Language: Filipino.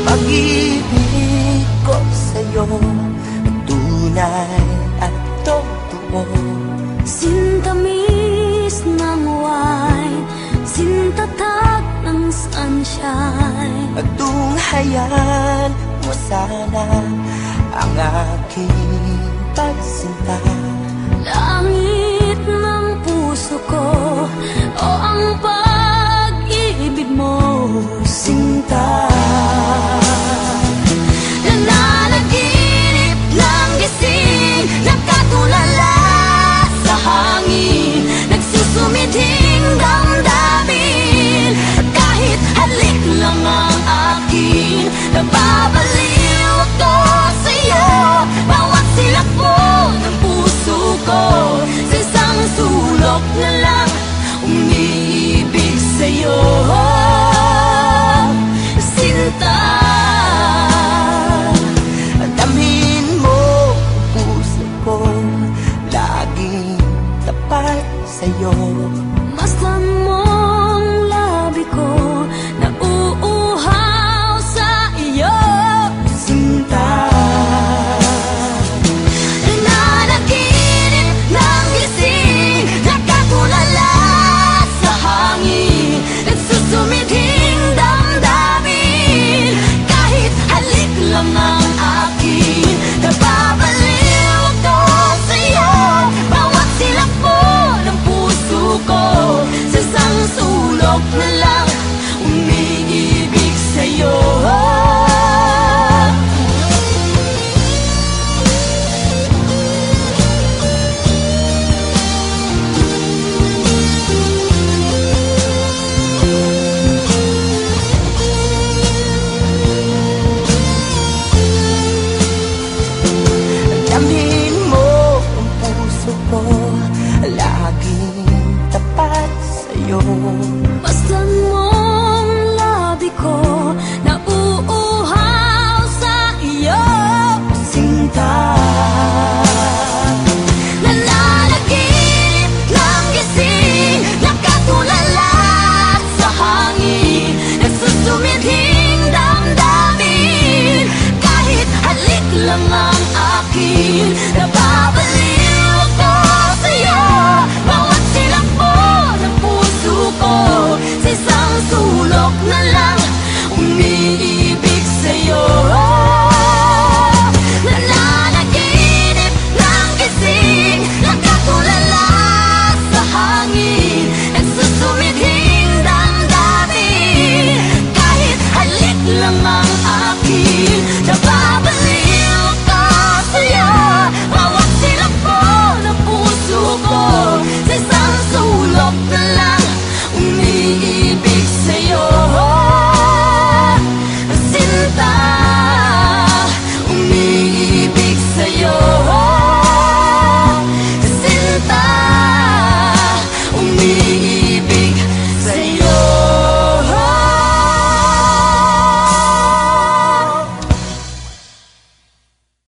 Pag-ibig ko sa'yo tunay at totoo. Sintamis ng wine, sintatag ng sunshine. At tunghayan mo sana ang aking pagsinta. Langit ng puso ko, o ang pag-ibig mo, Sinta. Nananaginip ng gising, nakatulala sa hangin, nagsusumidhing damdamin. Kahit halik lang ang akin, nababaliw ako sa'yo. Bawat silakbo ng puso ko, sa isang sulok na lang umiibig sa'yo. Sinta, Damhin mo ang puso ko, laging tapat sa'yo. masdan mong labi ko, nauuhaw sa iyo. Sinta. Nananaginip ng gising, nakatulala sa hangin, nagsusumidhing damdamin. Kahit halik lang ang akin, nababaliw ako sa'yo. Bawat silakbo ng puso ko, sa isang sulok na lang umiibig sa'yo.